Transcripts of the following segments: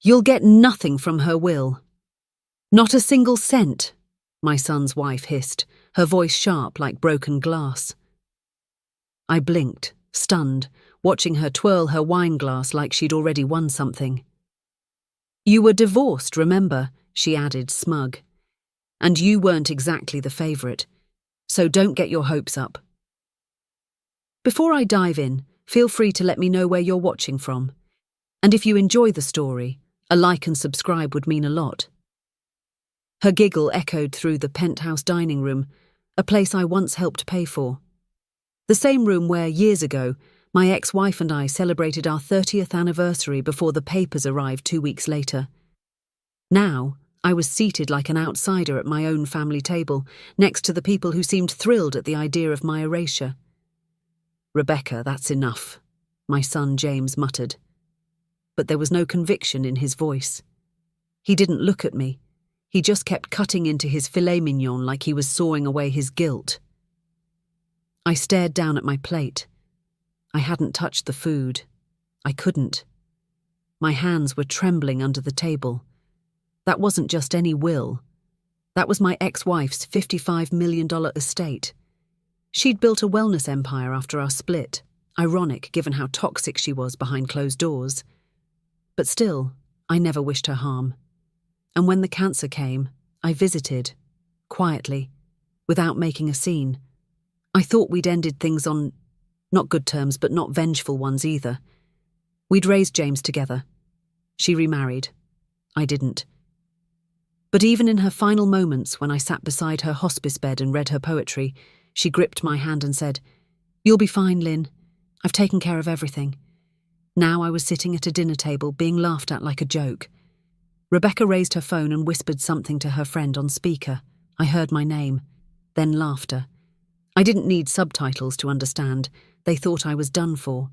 You'll get nothing from her will. Not a single cent, my son's wife hissed, her voice sharp like broken glass. I blinked, stunned, watching her twirl her wine glass like she'd already won something. You were divorced, remember, she added, smug. And you weren't exactly the favourite, so don't get your hopes up. Before I dive in, feel free to let me know where you're watching from. And if you enjoy the story, a like and subscribe would mean a lot. Her giggle echoed through the penthouse dining room, a place I once helped pay for. The same room where, years ago, my ex-wife and I celebrated our 30th anniversary before the papers arrived 2 weeks later. Now, I was seated like an outsider at my own family table, next to the people who seemed thrilled at the idea of my erasure. Rebecca, that's enough, my son James muttered. But there was no conviction in his voice. He didn't look at me. He just kept cutting into his filet mignon like he was sawing away his guilt. I stared down at my plate. I hadn't touched the food. I couldn't. My hands were trembling under the table. That wasn't just any will. That was my ex-wife's $55 million estate. She'd built a wellness empire after our split, ironic given how toxic she was behind closed doors. But still, I never wished her harm. And when the cancer came, I visited, quietly, without making a scene. I thought we'd ended things on not good terms, but not vengeful ones either. We'd raised James together. She remarried. I didn't. But even in her final moments, when I sat beside her hospice bed and read her poetry, she gripped my hand and said, "You'll be fine, Lynn. I've taken care of everything." Now I was sitting at a dinner table, being laughed at like a joke. Rebecca raised her phone and whispered something to her friend on speaker. I heard my name, then laughter. I didn't need subtitles to understand. They thought I was done for.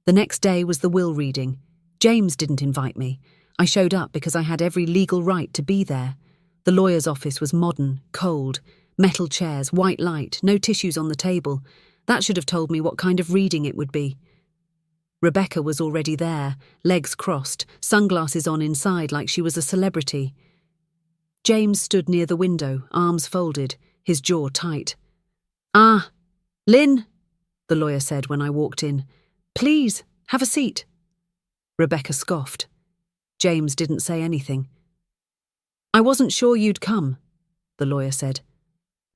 The next day was the will reading. James didn't invite me. I showed up because I had every legal right to be there. The lawyer's office was modern, cold, metal chairs, white light, no tissues on the table. That should have told me what kind of reading it would be. Rebecca was already there, legs crossed, sunglasses on inside like she was a celebrity. James stood near the window, arms folded, his jaw tight. "Ah, Lynn," the lawyer said when I walked in. "Please, have a seat." Rebecca scoffed. James didn't say anything. "I wasn't sure you'd come," the lawyer said.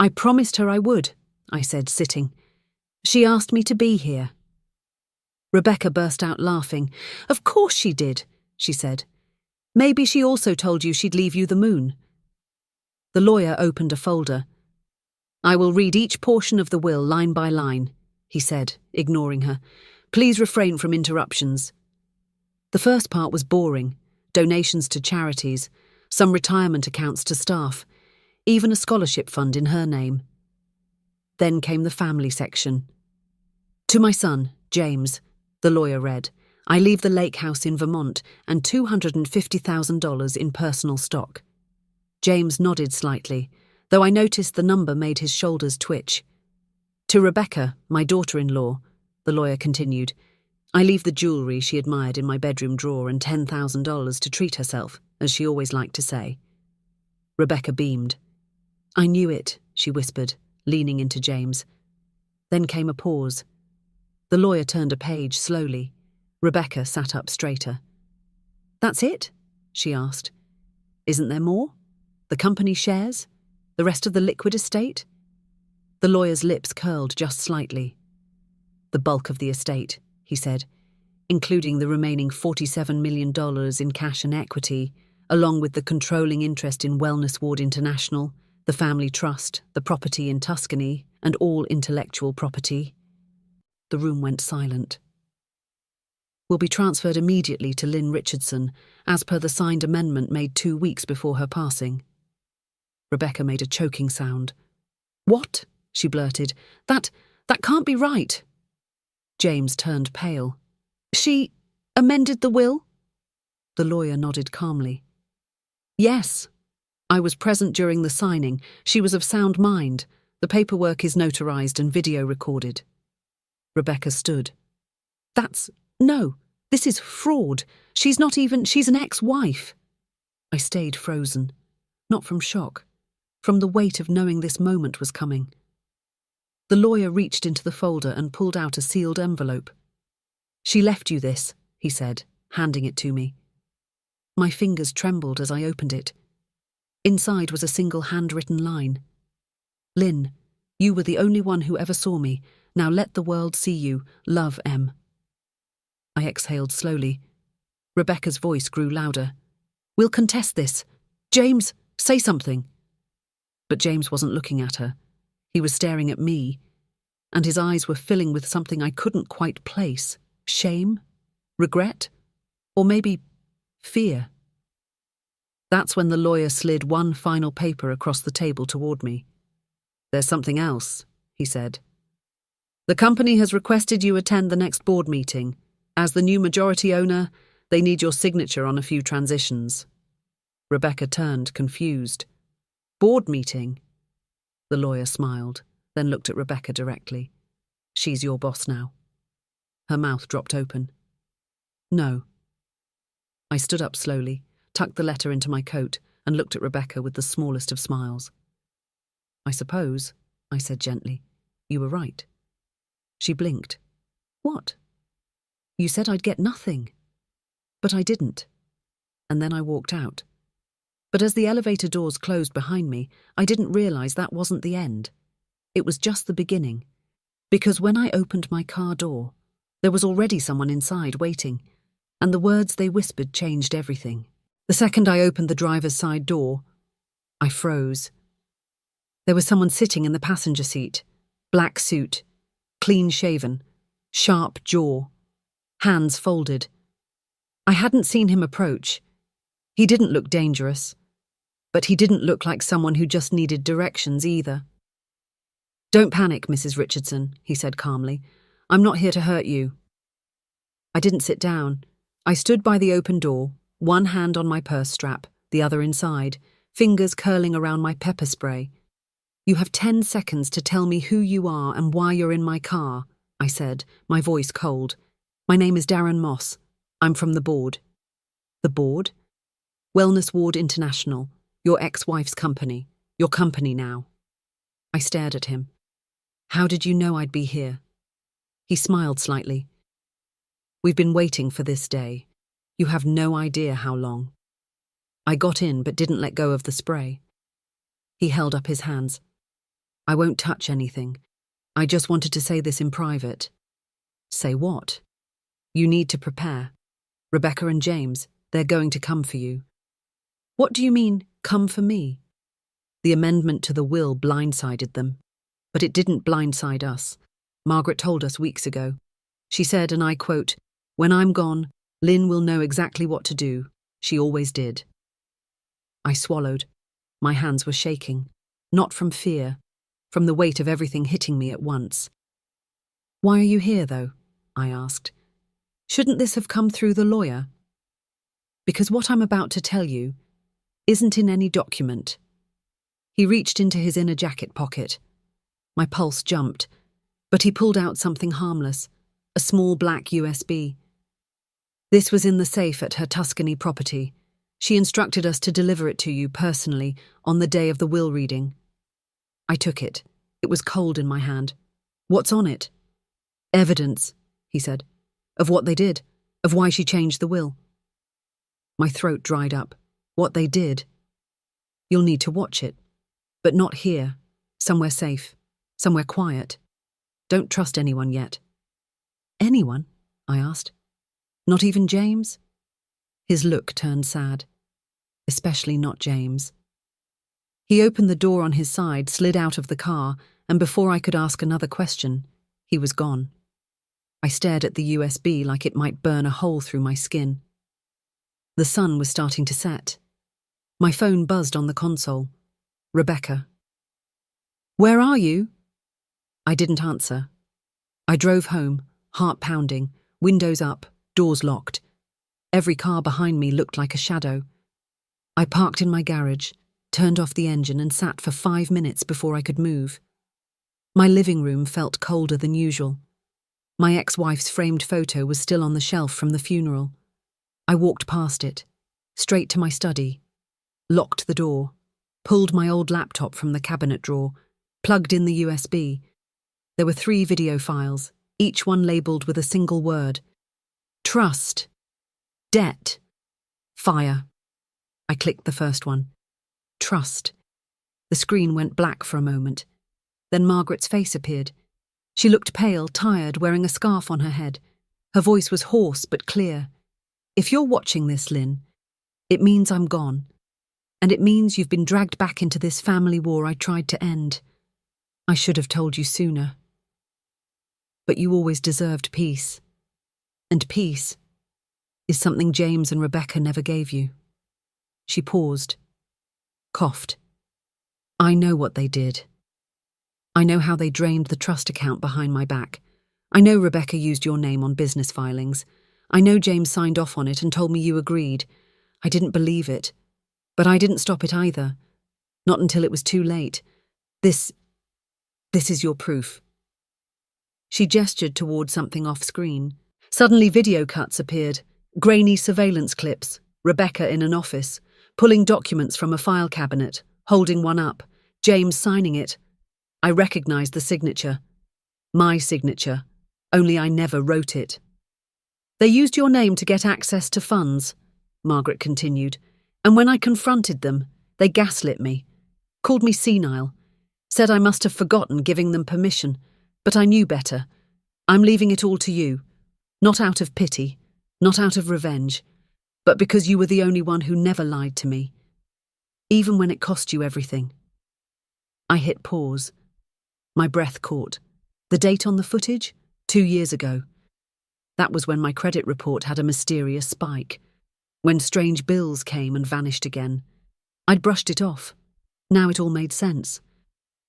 "I promised her I would," I said, sitting. "She asked me to be here." Rebecca burst out laughing. "Of course she did," she said. "Maybe she also told you she'd leave you the moon." The lawyer opened a folder. "I will read each portion of the will line by line," he said, ignoring her. "Please refrain from interruptions." The first part was boring. Donations to charities, some retirement accounts to staff, even a scholarship fund in her name. Then came the family section. "To my son, James," the lawyer read, "I leave the lake house in Vermont and $250,000 in personal stock." James nodded slightly, though I noticed the number made his shoulders twitch. "To Rebecca, my daughter-in-law," the lawyer continued, "I leave the jewellery she admired in my bedroom drawer and $10,000 to treat herself, as she always liked to say." Rebecca beamed. "I knew it," she whispered, leaning into James. Then came a pause. The lawyer turned a page slowly. Rebecca sat up straighter. "That's it?" she asked. "Isn't there more? The company shares? The rest of the liquid estate?" The lawyer's lips curled just slightly. "The bulk of the estate," he said, "including the remaining $47 million in cash and equity, along with the controlling interest in Wellness Ward International, the family trust, the property in Tuscany, and all intellectual property." The room went silent. "Will be transferred immediately to Lynn Richardson, as per the signed amendment made 2 weeks before her passing." Rebecca made a choking sound. "What?" she blurted. That can't be right." James turned pale. "She amended the will?" The lawyer nodded calmly. "Yes. I was present during the signing. She was of sound mind. The paperwork is notarized and video recorded." Rebecca stood. No. This is fraud. She's an ex-wife. I stayed frozen, not from shock, from the weight of knowing this moment was coming. The lawyer reached into the folder and pulled out a sealed envelope. "She left you this," he said, handing it to me. My fingers trembled as I opened it. Inside was a single handwritten line. "Lynn, you were the only one who ever saw me. Now let the world see you. Love, M." I exhaled slowly. Rebecca's voice grew louder. "We'll contest this. James, say something." But James wasn't looking at her. He was staring at me, and his eyes were filling with something I couldn't quite place. Shame? Regret? Or maybe fear? That's when the lawyer slid one final paper across the table toward me. "There's something else," he said. "The company has requested you attend the next board meeting. As the new majority owner, they need your signature on a few transitions." Rebecca turned, confused. "Board meeting?" The lawyer smiled, then looked at Rebecca directly. "She's your boss now." Her mouth dropped open. "No." I stood up slowly, tucked the letter into my coat, and looked at Rebecca with the smallest of smiles. "I suppose," I said gently, "you were right." She blinked. "What?" "You said I'd get nothing." But I didn't. And then I walked out. But as the elevator doors closed behind me, I didn't realize that wasn't the end. It was just the beginning. Because when I opened my car door, there was already someone inside waiting, and the words they whispered changed everything. The second I opened the driver's side door, I froze. There was someone sitting in the passenger seat, black suit, clean-shaven, sharp jaw, hands folded. I hadn't seen him approach. He didn't look dangerous, but he didn't look like someone who just needed directions either. "Don't panic, Mrs. Richardson," he said calmly. "I'm not here to hurt you." I didn't sit down. I stood by the open door, one hand on my purse strap, the other inside, fingers curling around my pepper spray. "You have 10 seconds to tell me who you are and why you're in my car," I said, my voice cold. "My name is Darren Moss. I'm from the board." "The board?" "Wellness Ward International, your ex-wife's company. Your company now." I stared at him. "How did you know I'd be here?" He smiled slightly. "We've been waiting for this day. You have no idea how long." I got in but didn't let go of the spray. He held up his hands. "I won't touch anything. I just wanted to say this in private." "Say what?" "You need to prepare. Rebecca and James, they're going to come for you." "What do you mean, come for me?" The amendment to the will blindsided them. But it didn't blindside us. Margaret told us weeks ago. She said, and I quote, "When I'm gone, Lynn will know exactly what to do. She always did." I swallowed. My hands were shaking. Not from fear, from the weight of everything hitting me at once. "Why are you here, though?" I asked. "Shouldn't this have come through the lawyer?" "Because what I'm about to tell you isn't in any document." He reached into his inner jacket pocket. My pulse jumped, but he pulled out something harmless, a small black USB. "This was in the safe at her Tuscany property. She instructed us to deliver it to you personally on the day of the will reading." I took it. It was cold in my hand. "What's on it?" "Evidence," he said, "of what they did, of why she changed the will." My throat dried up. "What they did?" "You'll need to watch it. But not here. Somewhere safe. Somewhere quiet. Don't trust anyone yet." "Anyone?" I asked. "Not even James?" His look turned sad. "Especially not James." He opened the door on his side, slid out of the car, and before I could ask another question, he was gone. I stared at the USB like it might burn a hole through my skin. The sun was starting to set. My phone buzzed on the console. Rebecca. "Where are you?" I didn't answer. I drove home, heart pounding, windows up, doors locked. Every car behind me looked like a shadow. I parked in my garage, turned off the engine and sat for 5 minutes before I could move. My living room felt colder than usual. My ex-wife's framed photo was still on the shelf from the funeral. I walked past it, straight to my study, locked the door, pulled my old laptop from the cabinet drawer, plugged in the USB. There were 3 video files, each one labelled with a single word. Trust. Debt. Fire. I clicked the first one. Trust. The screen went black for a moment. Then Margaret's face appeared. She looked pale, tired, wearing a scarf on her head. Her voice was hoarse but clear. If you're watching this, Lynn, it means I'm gone. And it means you've been dragged back into this family war I tried to end. I should have told you sooner. But you always deserved peace. And peace is something James and Rebecca never gave you. She paused, coughed. I know what they did. I know how they drained the trust account behind my back. I know Rebecca used your name on business filings. I know James signed off on it and told me you agreed. I didn't believe it. But I didn't stop it either. Not until it was too late. This is your proof. She gestured toward something off-screen. Suddenly video cuts appeared. Grainy surveillance clips. Rebecca in an office, pulling documents from a file cabinet, holding one up. James signing it. I recognized the signature. My signature. Only I never wrote it. They used your name to get access to funds, Margaret continued. And when I confronted them, they gaslit me. Called me senile. Said I must have forgotten giving them permission. But I knew better. I'm leaving it all to you. Not out of pity, not out of revenge, but because you were the only one who never lied to me. Even when it cost you everything. I hit pause. My breath caught. The date on the footage? 2 years ago. That was when my credit report had a mysterious spike. When strange bills came and vanished again. I'd brushed it off. Now it all made sense.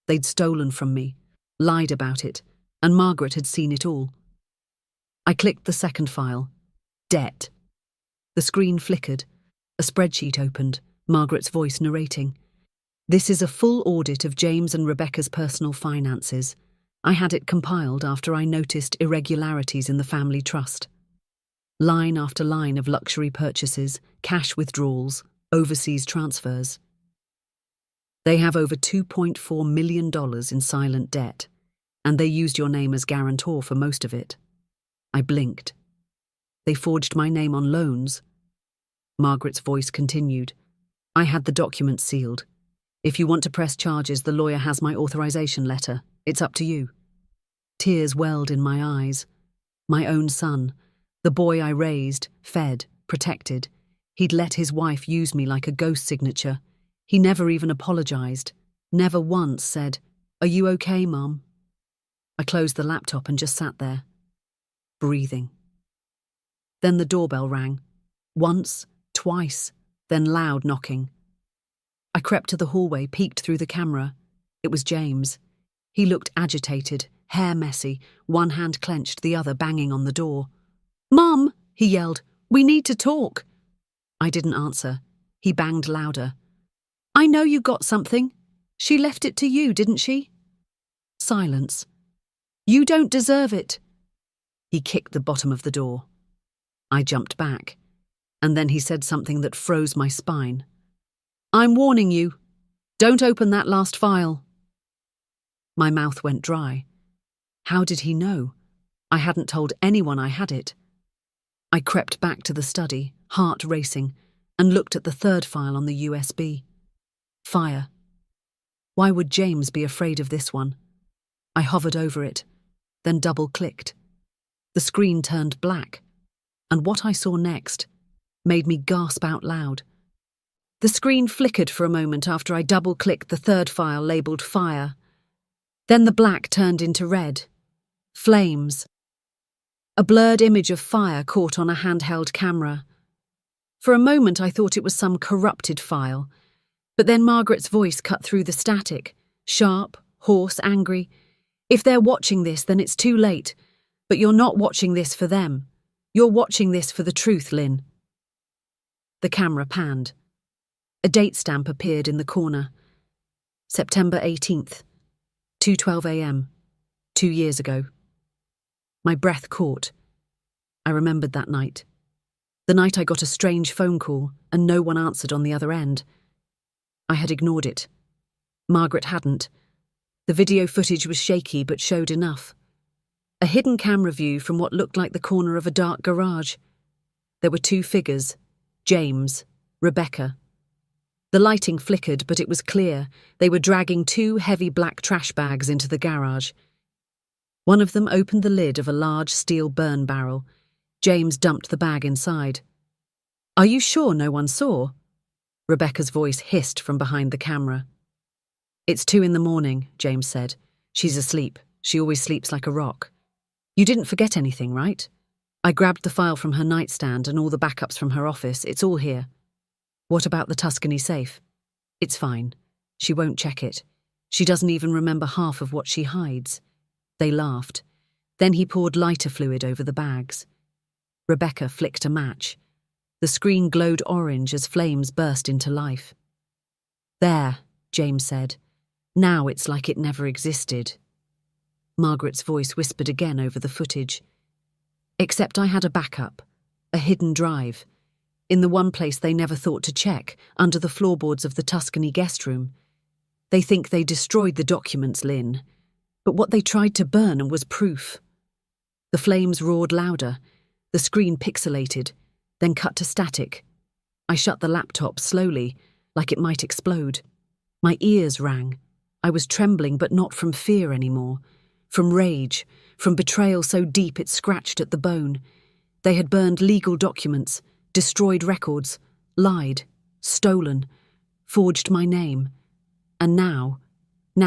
They'd stolen from me, lied about it, and Margaret had seen it all. I clicked the second file. Debt. The screen flickered. A spreadsheet opened, Margaret's voice narrating. This is a full audit of James and Rebecca's personal finances. I had it compiled after I noticed irregularities in the family trust. Line after line of luxury purchases, cash withdrawals, overseas transfers. They have over $2.4 million in silent debt, and they used your name as guarantor for most of it. I blinked. They forged my name on loans. Margaret's voice continued. I had the documents sealed. If you want to press charges, the lawyer has my authorization letter. It's up to you. Tears welled in my eyes. My own son, the boy I raised, fed, protected. He'd let his wife use me like a ghost signature. He never even apologized. Never once said, "Are you okay, Mum?" I closed the laptop and just sat there, breathing. Then the doorbell rang. Once, twice, then loud knocking. I crept to the hallway, peeked through the camera. It was James. He looked agitated, hair messy, one hand clenched, the other banging on the door. "Mum," he yelled, "we need to talk." I didn't answer. He banged louder. "I know you got something. She left it to you, didn't she?" Silence. "You don't deserve it." He kicked the bottom of the door. I jumped back, and then he said something that froze my spine. "I'm warning you. Don't open that last file." My mouth went dry. How did he know? I hadn't told anyone I had it. I crept back to the study, heart racing, and looked at the third file on the USB. Fire. Why would James be afraid of this one? I hovered over it, then double-clicked. The screen turned black, and what I saw next made me gasp out loud. The screen flickered for a moment after I double-clicked the third file labelled Fire. Then the black turned into red. Flames. A blurred image of fire caught on a handheld camera. For a moment I thought it was some corrupted file, but then Margaret's voice cut through the static, sharp, hoarse, angry. "If they're watching this, then it's too late. But you're not watching this for them. You're watching this for the truth, Lynn." The camera panned. A date stamp appeared in the corner. September 18th, 2:12 a.m., 2 years ago. My breath caught. I remembered that night. The night I got a strange phone call and no one answered on the other end. I had ignored it. Margaret hadn't. The video footage was shaky but showed enough. A hidden camera view from what looked like the corner of a dark garage. There were two figures, James, Rebecca. The lighting flickered, but it was clear they were dragging two heavy black trash bags into the garage. One of them opened the lid of a large steel burn barrel. James dumped the bag inside. "Are you sure no one saw?" Rebecca's voice hissed from behind the camera. "It's 2 a.m, James said. "She's asleep. She always sleeps like a rock." "You didn't forget anything, right?" I grabbed the file from her nightstand and all the backups from her office. "It's all here." "What about the Tuscany safe?" "It's fine. She won't check it. She doesn't even remember half of what she hides." They laughed. Then he poured lighter fluid over the bags. Rebecca flicked a match. The screen glowed orange as flames burst into life. "There," James said. "Now it's like it never existed." Margaret's voice whispered again over the footage. "Except I had a backup, a hidden drive, in the one place they never thought to check, under the floorboards of the Tuscany guest room. They think they destroyed the documents, Lynn, but what they tried to burn was proof." The flames roared louder, the screen pixelated, then cut to static. I shut the laptop slowly, like it might explode. My ears rang. I was trembling, but not from fear anymore. From rage, from betrayal so deep it scratched at the bone. They had burned legal documents, destroyed records, lied, stolen, forged my name. And now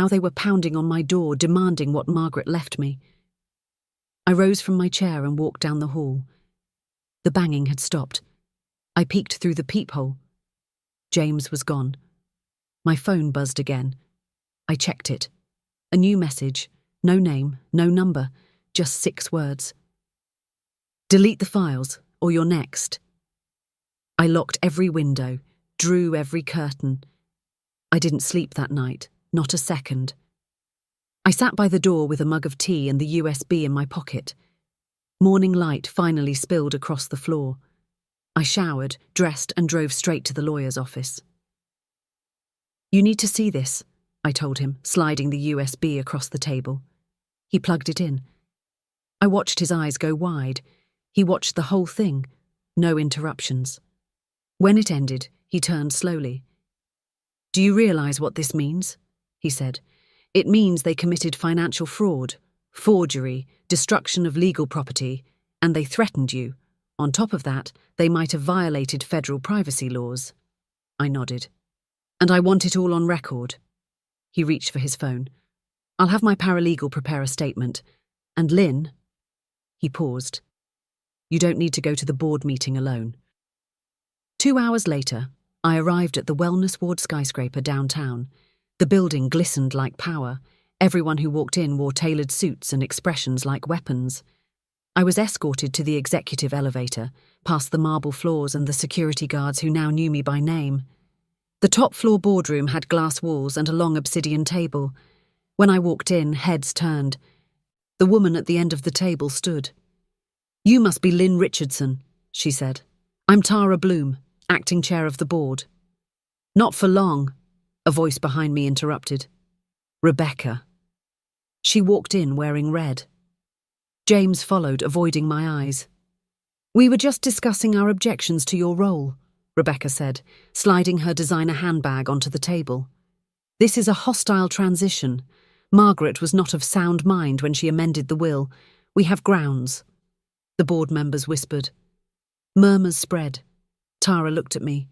they were pounding on my door, demanding what Margaret left me. I rose from my chair and walked down the hall. The banging had stopped. I peeked through the peephole. James was gone. My phone buzzed again. I checked it. A new message. No name, no number, just 6 words. "Delete the files, or you're next." I locked every window, drew every curtain. I didn't sleep that night, not a second. I sat by the door with a mug of tea and the USB in my pocket. Morning light finally spilled across the floor. I showered, dressed, and drove straight to the lawyer's office. "You need to see this," I told him, sliding the USB across the table. He plugged it in. I watched his eyes go wide. He watched the whole thing, no interruptions. When it ended, he turned slowly. "Do you realize what this means?" he said. "It means they committed financial fraud, forgery, destruction of legal property, and they threatened you. On top of that, they might have violated federal privacy laws." I nodded. "And I want it all on record." He reached for his phone. "I'll have my paralegal prepare a statement. And Lynn..." He paused. "You don't need to go to the board meeting alone." 2 hours later, I arrived at the Wellness Ward skyscraper downtown. The building glistened like power. Everyone who walked in wore tailored suits and expressions like weapons. I was escorted to the executive elevator, past the marble floors and the security guards who now knew me by name. The top-floor boardroom had glass walls and a long obsidian table. When I walked in, heads turned. The woman at the end of the table stood. "You must be Lynn Richardson," she said. "I'm Tara Bloom, acting chair of the board." "Not for long," a voice behind me interrupted. "Rebecca." She walked in wearing red. James followed, avoiding my eyes. "We were just discussing our objections to your role," Rebecca said, sliding her designer handbag onto the table. "This is a hostile transition. Margaret was not of sound mind when she amended the will. We have grounds." The board members whispered. Murmurs spread. Tara looked at me.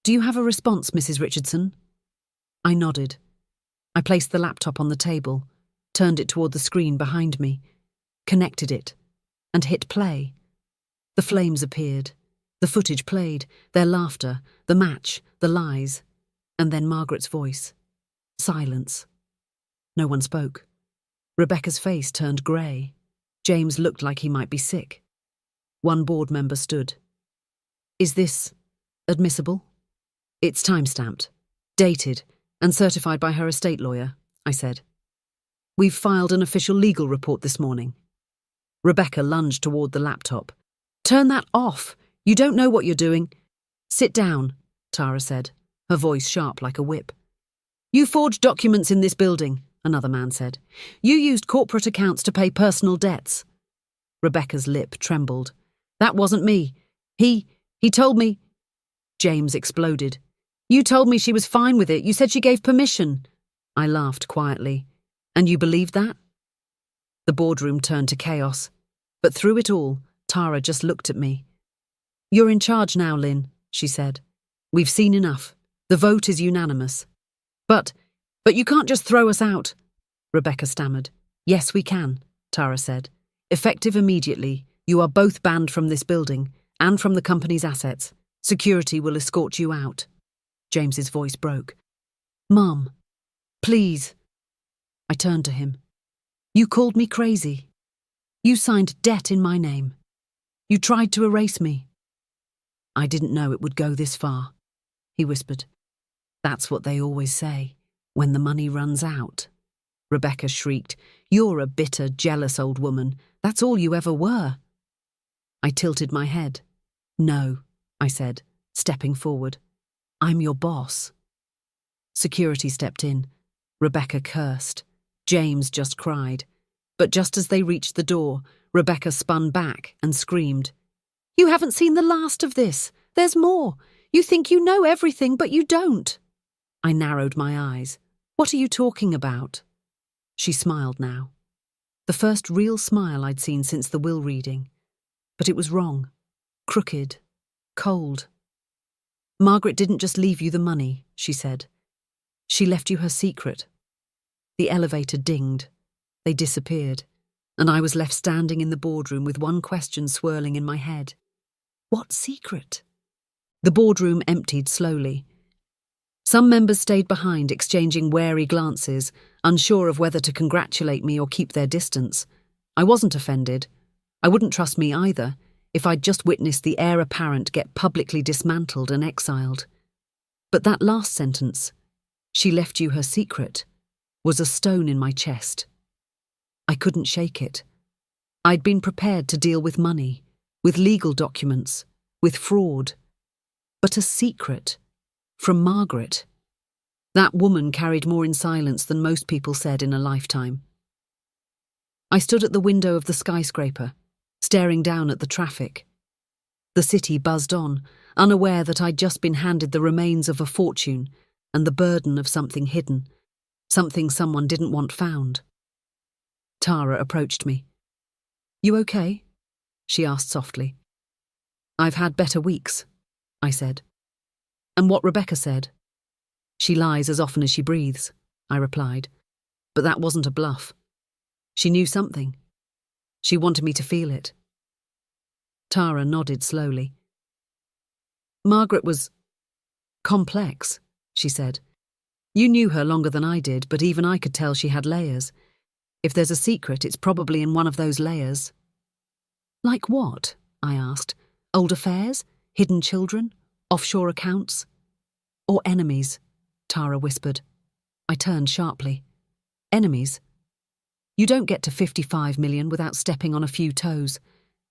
"Do you have a response, Mrs. Richardson?" I nodded. I placed the laptop on the table, turned it toward the screen behind me, connected it, and hit play. The flames appeared. The footage played, their laughter, the match, the lies, and then Margaret's voice. Silence. No one spoke. Rebecca's face turned grey. James looked like he might be sick. One board member stood. "Is this admissible?" "It's time-stamped, dated, and certified by her estate lawyer," I said. "We've filed an official legal report this morning." Rebecca lunged toward the laptop. "Turn that off! You don't know what you're doing." "Sit down," Tara said, her voice sharp like a whip. "You forged documents in this building," another man said. "You used corporate accounts to pay personal debts." Rebecca's lip trembled. "That wasn't me. He told me—" James exploded. "You told me she was fine with it. You said she gave permission." I laughed quietly. "And you believed that?" The boardroom turned to chaos. But through it all, Tara just looked at me. "You're in charge now, Lynn," she said. "We've seen enough. The vote is unanimous." But you can't just throw us out," Rebecca stammered. "Yes, we can," Tara said. "Effective immediately, you are both banned from this building and from the company's assets. Security will escort you out." James's voice broke. "Mum, please." I turned to him. "You called me crazy. You signed debt in my name. You tried to erase me." "I didn't know it would go this far," he whispered. "That's what they always say, when the money runs out." Rebecca shrieked. "You're a bitter, jealous old woman. That's all you ever were." I tilted my head. "No," I said, stepping forward. "I'm your boss." Security stepped in. Rebecca cursed. James just cried. But just as they reached the door, Rebecca spun back and screamed. "You haven't seen the last of this. There's more. You think you know everything, but you don't." I narrowed my eyes. "What are you talking about?" She smiled now. The first real smile I'd seen since the will reading. But it was wrong. Crooked. Cold. "Margaret didn't just leave you the money," she said. "She left you her secret." The elevator dinged. They disappeared, and I was left standing in the boardroom with one question swirling in my head. What secret? The boardroom emptied slowly. Some members stayed behind, exchanging wary glances, unsure of whether to congratulate me or keep their distance. I wasn't offended. I wouldn't trust me either if I'd just witnessed the heir apparent get publicly dismantled and exiled. But that last sentence, "She left you her secret," was a stone in my chest. I couldn't shake it. I'd been prepared to deal with money, with legal documents, with fraud. But a secret from Margaret. That woman carried more in silence than most people said in a lifetime. I stood at the window of the skyscraper, staring down at the traffic. The city buzzed on, unaware that I'd just been handed the remains of a fortune and the burden of something hidden, something someone didn't want found. Tara approached me. "You okay?" she asked softly. "I've had better weeks," I said. "And what Rebecca said?" "She lies as often as she breathes," I replied. But that wasn't a bluff. She knew something. She wanted me to feel it. Tara nodded slowly. "Margaret was complex," she said. "You knew her longer than I did, but even I could tell she had layers. If there's a secret, it's probably in one of those layers." "Like what?" I asked. "Old affairs? Hidden children? Offshore accounts?" "Or enemies?" Tara whispered. I turned sharply. "Enemies? You don't get to 55 million without stepping on a few toes.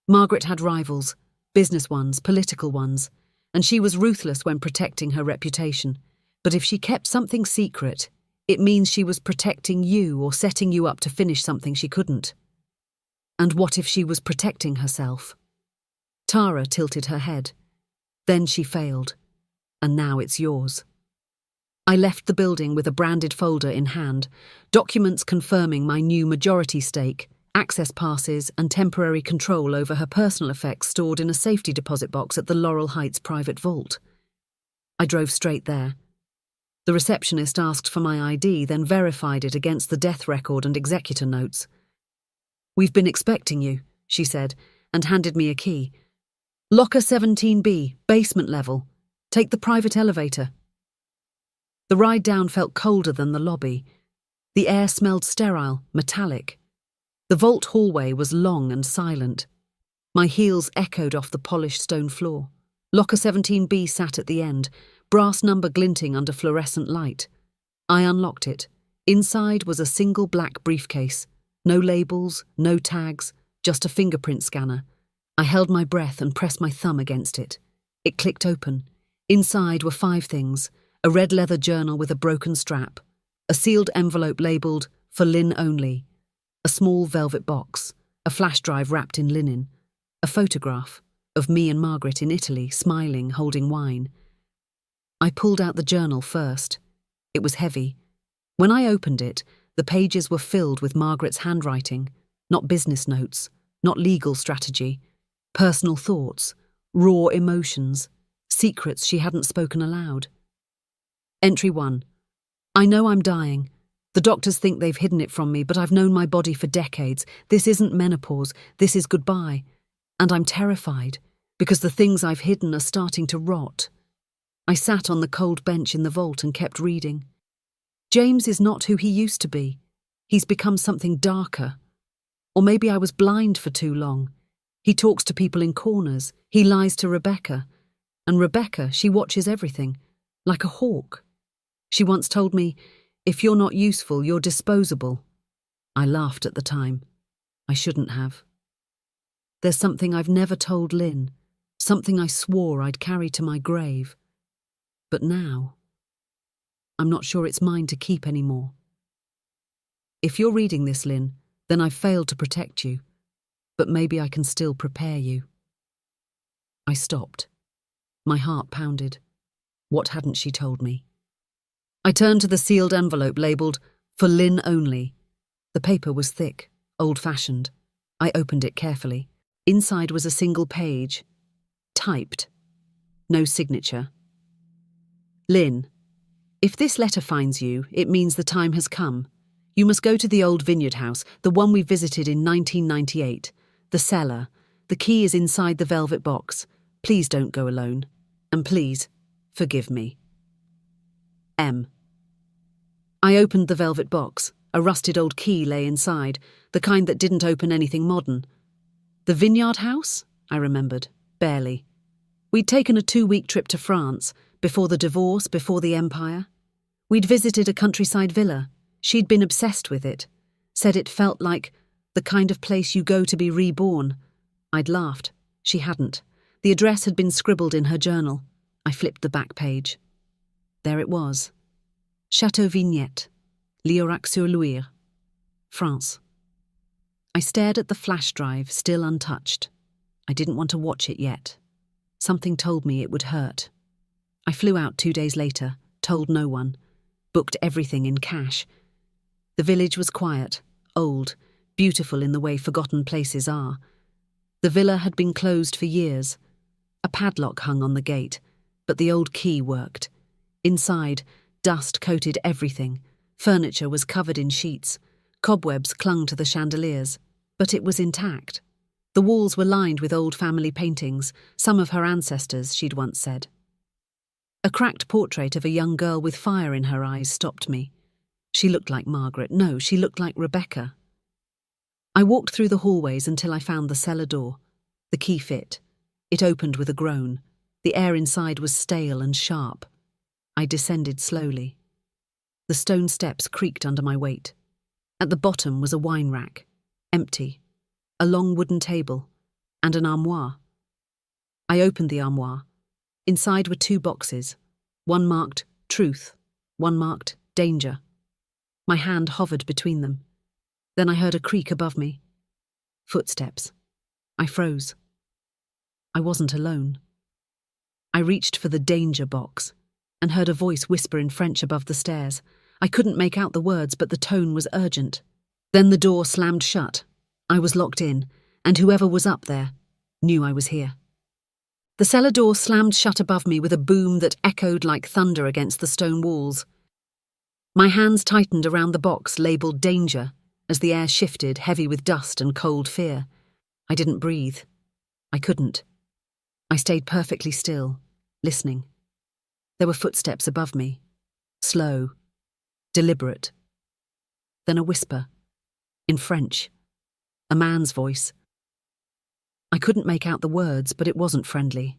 Margaret had rivals, business ones, political ones, and she was ruthless when protecting her reputation. But if she kept something secret, it means she was protecting you or setting you up to finish something she couldn't. And what if she was protecting herself?" Tara tilted her head. "Then she failed. And now it's yours." I left the building with a branded folder in hand, documents confirming my new majority stake, access passes and temporary control over her personal effects stored in a safety deposit box at the Laurel Heights private vault. I drove straight there. The receptionist asked for my ID, then verified it against the death record and executor notes. "We've been expecting you," she said, and handed me a key. "Locker 17B, basement level. Take the private elevator." The ride down felt colder than the lobby. The air smelled sterile, metallic. The vault hallway was long and silent. My heels echoed off the polished stone floor. Locker 17B sat at the end, brass number glinting under fluorescent light. I unlocked it. Inside was a single black briefcase. No labels, no tags, just a fingerprint scanner. I held my breath and pressed my thumb against it. It clicked open. Inside were 5 things: a red leather journal with a broken strap, a sealed envelope labelled "For Lynn Only," a small velvet box, a flash drive wrapped in linen, a photograph of me and Margaret in Italy, smiling, holding wine. I pulled out the journal first. It was heavy. When I opened it, the pages were filled with Margaret's handwriting, not business notes, not legal strategy, personal thoughts, raw emotions, secrets she hadn't spoken aloud. Entry 1. I know I'm dying. The doctors think they've hidden it from me, but I've known my body for decades. This isn't menopause, this is goodbye. And I'm terrified, because the things I've hidden are starting to rot. I sat on the cold bench in the vault and kept reading. James is not who he used to be. He's become something darker. Or maybe I was blind for too long. He talks to people in corners. He lies to Rebecca. And Rebecca, she watches everything, like a hawk. She once told me, "If you're not useful, you're disposable." I laughed at the time. I shouldn't have. There's something I've never told Lynn, something I swore I'd carry to my grave. But now, I'm not sure it's mine to keep anymore. If you're reading this, Lynn, then I've failed to protect you, but maybe I can still prepare you. I stopped. My heart pounded. What hadn't she told me? I turned to the sealed envelope labelled "For Lynn Only." The paper was thick, old-fashioned. I opened it carefully. Inside was a single page. Typed. No signature. Lynn, if this letter finds you, it means the time has come. You must go to the old vineyard house, the one we visited in 1998. The cellar. The key is inside the velvet box. Please don't go alone. And please, forgive me. M. I opened the velvet box. A rusted old key lay inside, the kind that didn't open anything modern. The vineyard house? I remembered. Barely. We'd taken a 2-week trip to France, before the divorce, before the empire. We'd visited a countryside villa. She'd been obsessed with it. Said it felt like the kind of place you go to be reborn. I'd laughed. She hadn't. The address had been scribbled in her journal. I flipped the back page. There it was. Château Vignette, Liorac-sur-Loire, France. I stared at the flash drive, still untouched. I didn't want to watch it yet. Something told me it would hurt. I flew out 2 days later, told no one, booked everything in cash. The village was quiet, old, beautiful in the way forgotten places are. The villa had been closed for years. A padlock hung on the gate, but the old key worked. Inside, dust coated everything. Furniture was covered in sheets. Cobwebs clung to the chandeliers, but it was intact. The walls were lined with old family paintings, some of her ancestors, she'd once said. A cracked portrait of a young girl with fire in her eyes stopped me. She looked like Margaret. No, she looked like Rebecca. I walked through the hallways until I found the cellar door. The key fit. It opened with a groan. The air inside was stale and sharp. I descended slowly. The stone steps creaked under my weight. At the bottom was a wine rack, empty, a long wooden table, and an armoire. I opened the armoire. Inside were 2 boxes, one marked Truth, one marked Danger. My hand hovered between them. Then I heard a creak above me. Footsteps. I froze. I wasn't alone. I reached for the Danger box and heard a voice whisper in French above the stairs. I couldn't make out the words, but the tone was urgent. Then the door slammed shut. I was locked in, and whoever was up there knew I was here. The cellar door slammed shut above me with a boom that echoed like thunder against the stone walls. My hands tightened around the box labelled Danger as the air shifted, heavy with dust and cold fear. I didn't breathe. I couldn't. I stayed perfectly still, listening. There were footsteps above me, slow, deliberate. Then a whisper, in French, a man's voice. I couldn't make out the words, but it wasn't friendly.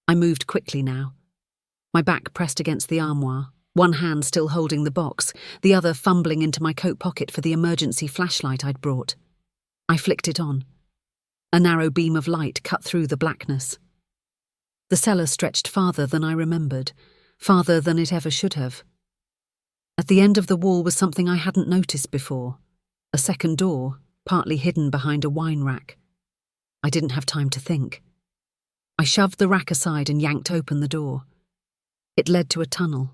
I moved quickly now, my back pressed against the armoire, one hand still holding the box, the other fumbling into my coat pocket for the emergency flashlight I'd brought. I flicked it on. A narrow beam of light cut through the blackness. The cellar stretched farther than I remembered, farther than it ever should have. At the end of the wall was something I hadn't noticed before, a second door, partly hidden behind a wine rack. I didn't have time to think. I shoved the rack aside and yanked open the door. It led to a tunnel,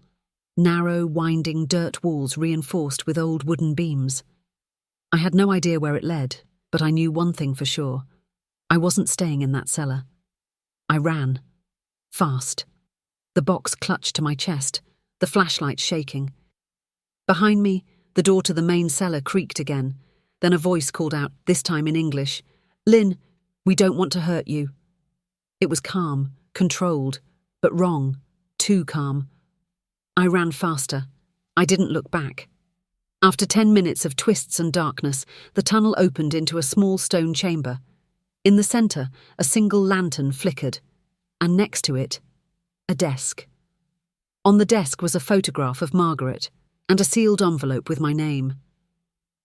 narrow, winding dirt walls reinforced with old wooden beams. I had no idea where it led, but I knew one thing for sure. I wasn't staying in that cellar. I ran. Fast. The box clutched to my chest, the flashlight shaking. Behind me, the door to the main cellar creaked again. Then a voice called out, this time in English, "Lynn, we don't want to hurt you." It was calm, controlled, but wrong, too calm. I ran faster. I didn't look back. After 10 minutes of twists and darkness, the tunnel opened into a small stone chamber. In the centre, a single lantern flickered, and next to it, a desk. On the desk was a photograph of Margaret and a sealed envelope with my name.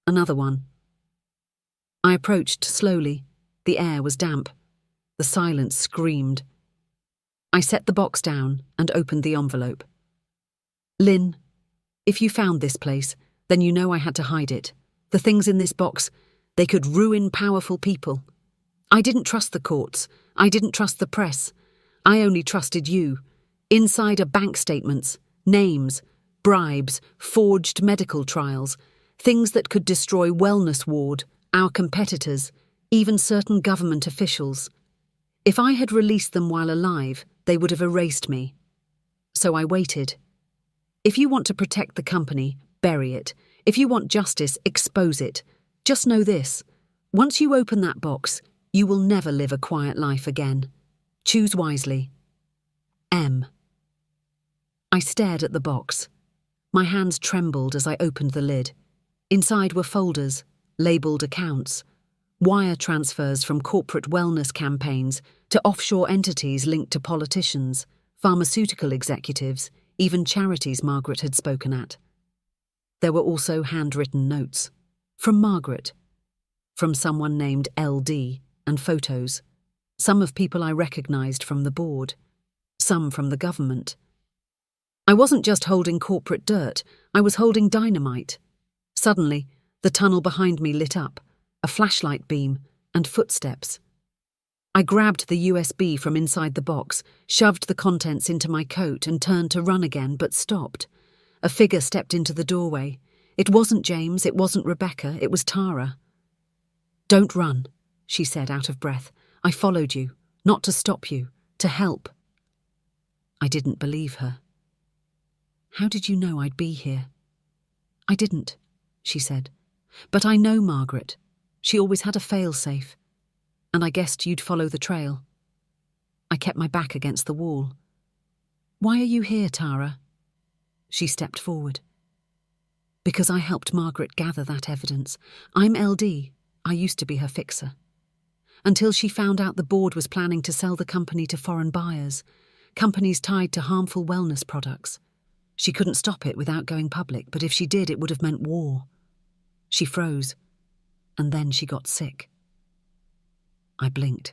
Another one. I approached slowly. The air was damp. The silence screamed. I set the box down and opened the envelope. "Lynn, if you found this place, then you know I had to hide it. The things in this box, they could ruin powerful people. I didn't trust the courts. I didn't trust the press. I only trusted you. Insider bank statements, names, bribes, forged medical trials, things that could destroy Wellness Ward, our competitors, even certain government officials. If I had released them while alive, they would have erased me. So I waited. If you want to protect the company, bury it. If you want justice, expose it. Just know this. Once you open that box, you will never live a quiet life again. Choose wisely. M." I stared at the box. My hands trembled as I opened the lid. Inside were folders, labelled accounts, wire transfers from corporate wellness campaigns to offshore entities linked to politicians, pharmaceutical executives, even charities Margaret had spoken at. There were also handwritten notes. From Margaret. From someone named LD, and photos. Some of people I recognised from the board. Some from the government. I wasn't just holding corporate dirt, I was holding dynamite. Suddenly, the tunnel behind me lit up, a flashlight beam, and footsteps. I grabbed the USB from inside the box, shoved the contents into my coat and turned to run again, but stopped. A figure stepped into the doorway. It wasn't James, it wasn't Rebecca, it was Tara. "Don't run," she said out of breath. "I followed you, not to stop you, to help." I didn't believe her. "How did you know I'd be here?" "I didn't," she said. "But I know Margaret. She always had a fail-safe. And I guessed you'd follow the trail." I kept my back against the wall. "Why are you here, Tara?" She stepped forward. "Because I helped Margaret gather that evidence. I'm LD. I used to be her fixer. Until she found out the board was planning to sell the company to foreign buyers, companies tied to harmful wellness products. She couldn't stop it without going public, but if she did, it would have meant war." She froze, and then she got sick. I blinked.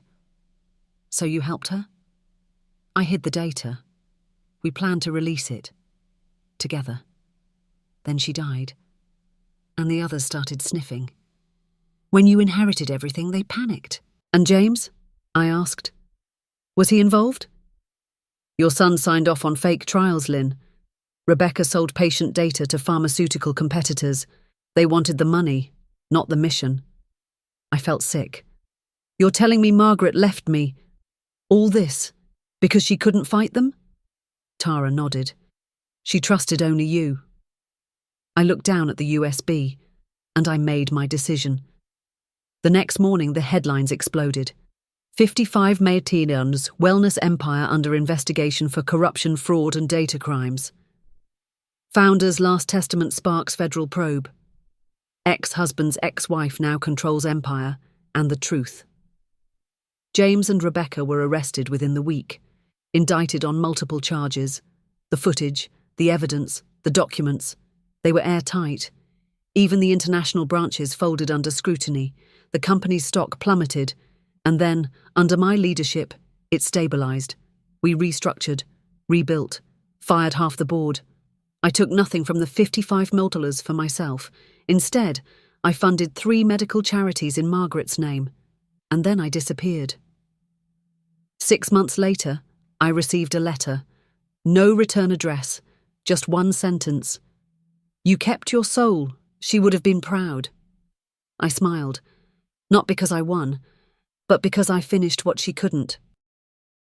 "So you helped her?" "I hid the data. We planned to release it. Together. Then she died. And the others started sniffing. When you inherited everything, they panicked." "And James?" I asked. "Was he involved?" "Your son signed off on fake trials, Lynn. Rebecca sold patient data to pharmaceutical competitors. They wanted the money, not the mission." I felt sick. "You're telling me Margaret left me all this because she couldn't fight them?" Tara nodded. "She trusted only you." I looked down at the USB, and I made my decision. The next morning, the headlines exploded. 55 Maitinians, wellness empire under investigation for corruption, fraud and data crimes. Founder's last testament sparks federal probe. Ex-husband's ex-wife now controls empire, and the truth. James and Rebecca were arrested within the week, indicted on multiple charges. The footage, the evidence, the documents, they were airtight. Even the international branches folded under scrutiny. The company's stock plummeted, and then, under my leadership, it stabilized. We restructured, rebuilt, fired half the board. I took nothing from the $55 million for myself. Instead, I funded 3 medical charities in Margaret's name, and then I disappeared. 6 months later, I received a letter. No return address, just one sentence. "You kept your soul. She would have been proud." I smiled, not because I won, but because I finished what she couldn't.